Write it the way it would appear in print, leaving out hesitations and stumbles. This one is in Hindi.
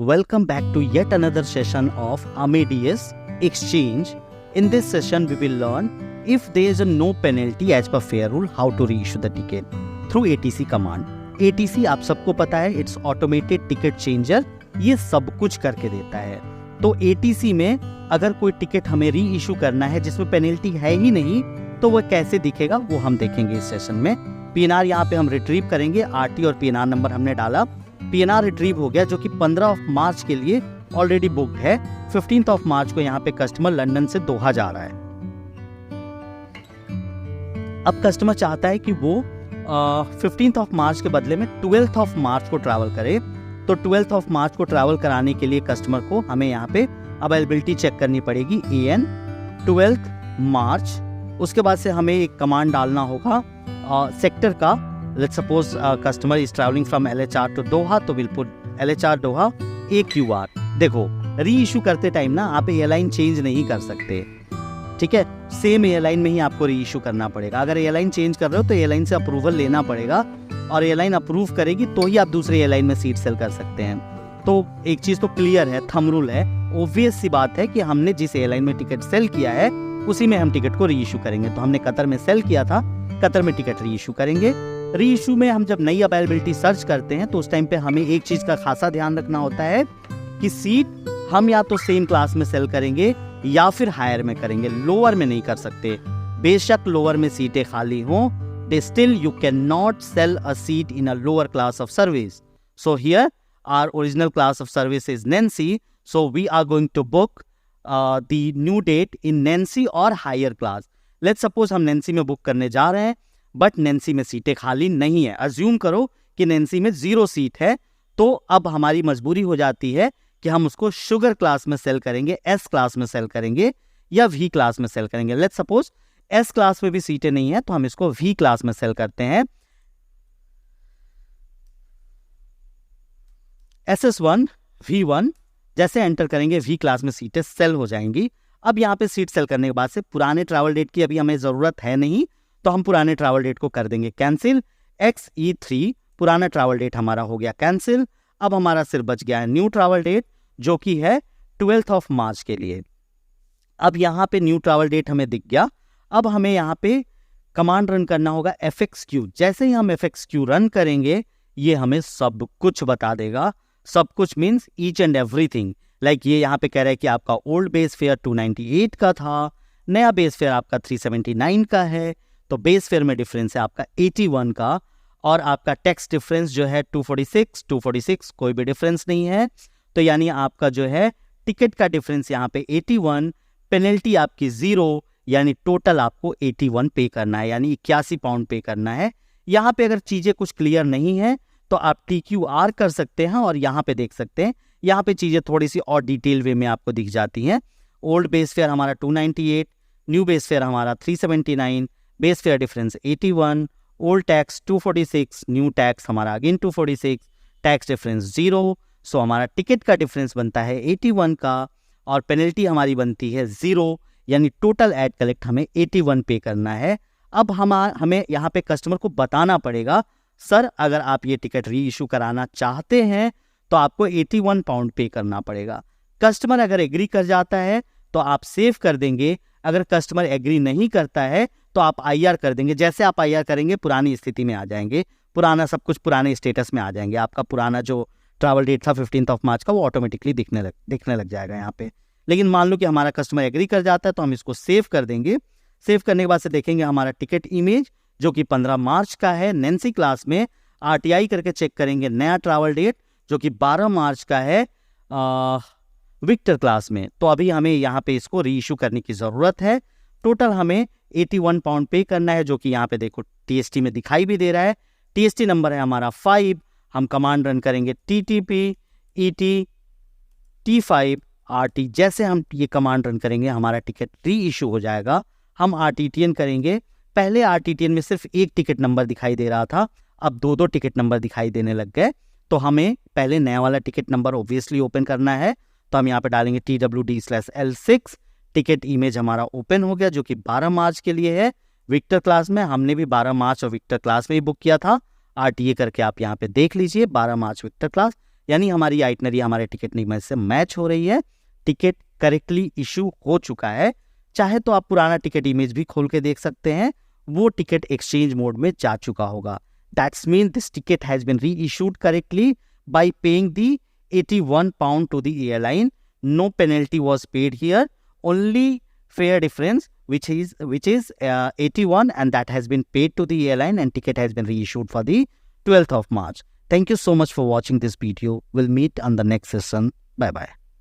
Welcome back to yet another session of Amadeus Exchange. In this session, we will learn if there is a no penalty as per fair rule, how to reissue the ticket through ATC command. ATC आप सबको पता है, इट्स ऑटोमेटेड टिकट चेंजर, ये सब कुछ करके देता है। तो ATC में अगर कोई टिकट हमें री इशू करना है जिसमें पेनल्टी है ही नहीं, तो वो कैसे दिखेगा वो हम देखेंगे इस सेशन में। PNR यहाँ पे हम रिट्रीव करेंगे, RT और PNR नंबर हमने डाला, PNR रिट्रीव हो गया जो कि 15 मार्च के लिए ऑलरेडी बुक्ड है। 15 मार्च को यहाँ पे कस्टमर लंदन से दोहा जा रहा है। अब कस्टमर चाहता है कि वो 15 मार्च के बदले में 12 मार्च को ट्रैवल करे। तो 12 मार्च को ट्रैवल कराने के लिए कस्टमर को हमें यहाँ पे अवेलेबिलिटी चेक करनी पड़ेगी, AN 12 मार्च। उसके बाद से हमें एक कमांड डालना होगा सेक्टर का। Let's suppose customer is travelling from LHR to Doha, तो will put LHR Doha AQR। देखो, री इशू करते टाइम ना आप एयरलाइन चेंज नहीं कर सकते, ठीक है, सेम एयरलाइन में ही आपको री इशू करना पड़ेगा। अगर एयरलाइन चेंज कर रहे हो तो एयरलाइन से अप्रूवल लेना पड़ेगा और एयरलाइन अप्रूव करेगी तो ही आप दूसरे एयरलाइन में सीट सेल कर सकते हैं। तो एक चीज़ तो क्लियर है, थंब रूल है, ऑब्वियस सी बात है कि हमने जिस एयरलाइन में टिकट सेल किया है उसी में हम टिकट को री इशू करेंगे। तो हमने कतर में सेल किया था, कतर में टिकट री इशू करेंगे। री इशू में हम जब नई अवेलेबिलिटी सर्च करते हैं तो उस टाइम पे हमें एक चीज़ का खासा ध्यान रखना होता है कि सीट हम या तो सेम क्लास में सेल करेंगे या फिर हायर में करेंगे, लोअर में नहीं कर सकते। बेशक लोअर में सीटें खाली हों, they still you can not sell a seat in a lower class of service. So here our original class of service is Nancy, so we are going to book the new date in Nancy और हायर क्लास। लेट्स सपोज हम नैन्सी में बुक करने जा रहे हैं बट नैन्सी में सीटें खाली नहीं है। अज्यूम करो कि नैन्सी में 0 सीट है, तो अब हमारी मजबूरी हो जाती है कि हम उसको शुगर क्लास में सेल करेंगे, S क्लास में सेल करेंगे या V क्लास में सेल करेंगे। लेट्स सपोज S क्लास में भी सीटें नहीं है तो हम इसको V क्लास में सेल करते हैं। SS1 V1 जैसे एंटर करेंगे V क्लास में सीटें सेल हो जाएंगी। अब यहाँ पे सीट सेल करने के बाद से पुराने ट्रैवल डेट की अभी हमें ज़रूरत है नहीं, तो हम पुराने ट्रैवल डेट को कर देंगे कैंसिल। XE3 पुराना ट्रैवल डेट हमारा हो गया कैंसिल। अब हमारा सिर्फ बच गया है न्यू ट्रैवल डेट जो कि है 12 मार्च के लिए। अब यहाँ पे न्यू ट्रैवल डेट हमें दिख गया। अब हमें यहाँ पे कमांड रन करना होगा FXQ। जैसे ही हम FXQ रन करेंगे ये हमें सब कुछ बता देगा। सब कुछ means each and everything. Like ये यहाँ पे कह रहा है कि आपका ओल्ड बेस फेयर 298 का था, नया बेस फेयर आपका 379 का है, तो बेस फेयर में डिफरेंस है आपका 81 का, और आपका टैक्स डिफरेंस जो है 246 कोई भी डिफरेंस नहीं है। तो यानी आपका जो है टिकट का डिफरेंस यहाँ पे 81, पेनल्टी आपकी 0, यानी टोटल आपको 81 पे करना है, यानी 81 पाउंड पे करना है। यहाँ पे अगर चीज़ें कुछ क्लियर नहीं है तो आप TQR कर सकते हैं और यहाँ पे देख सकते हैं, यहाँ पे चीज़ें थोड़ी सी और डिटेल वे में आपको दिख जाती हैं। ओल्ड बेस फेयर हमारा 298, न्यू बेस फेयर हमारा 379, base fare difference 81, old tax 246, new tax हमारा अगेन 246, टैक्स डिफरेंस 0। सो हमारा टिकट का डिफरेंस बनता है 81 का और पेनल्टी हमारी बनती है 0, यानी टोटल एड कलेक्ट हमें 81 पे करना है। अब हमें यहाँ पे कस्टमर को बताना पड़ेगा, सर अगर आप ये टिकट री इशू कराना चाहते हैं तो आपको 81 पाउंड पे करना पड़ेगा। कस्टमर अगर एग्री कर जाता है तो आप सेव कर देंगे, अगर कस्टमर एग्री नहीं करता है तो आप IR कर देंगे। जैसे आप IR करेंगे पुरानी स्थिति में आ जाएंगे, पुराना सब कुछ पुराने स्टेटस में आ जाएंगे। आपका पुराना जो ट्रैवल डेट था 15 मार्च का वो ऑटोमेटिकली दिखने लग जाएगा यहाँ पे। लेकिन मान लो कि हमारा कस्टमर एग्री कर जाता है तो हम इसको सेव कर देंगे। सेव करने के बाद से देखेंगे हमारा टिकट इमेज जो कि 15 मार्च का है नैन्सी क्लास में, RTI करके चेक करेंगे नया ट्रैवल डेट जो कि 12 मार्च का है विक्टर क्लास में। तो अभी हमें यहाँ पे इसको री इशू करने की ज़रूरत है। टोटल हमें 81 पाउंड पे करना है जो कि यहाँ पे देखो TST में दिखाई भी दे रहा है। TST नंबर है हमारा 5। हम कमांड रन करेंगे TTP ET T5 RT। जैसे हम ये कमांड रन करेंगे हमारा टिकट री इशू हो जाएगा। हम RTTN करेंगे। पहले RTTN में सिर्फ एक टिकट नंबर दिखाई दे रहा था, अब 2 टिकट नंबर दिखाई देने लग गए। तो हमें पहले नया वाला टिकट नंबर ऑब्वियसली ओपन करना है, तो हम यहाँ पे डालेंगे TWD/L6। टिकट इमेज हमारा ओपन हो गया जो कि 12 मार्च के लिए है विक्टर क्लास में। हमने भी 12 मार्च और विक्टर क्लास में ही बुक किया था। RTA करके आप यहाँ पे देख लीजिए, 12 मार्च विक्टर क्लास। यानी हमारी आइटनरी हमारे टिकट इमेज से मैच हो रही है, टिकट करेक्टली इशू हो चुका है। चाहे तो आप पुराना टिकट इमेज भी खोल के देख सकते हैं, वो टिकट एक्सचेंज मोड में जा चुका होगा। That's mean this ticket has been reissued correctly by paying the 81 pound to the airline. No penalty was paid here, only fare difference which is 81, and that has been paid to the airline, and ticket has been reissued for the 12th of March. Thank you so much for watching this video. We'll meet on the next session. Bye bye.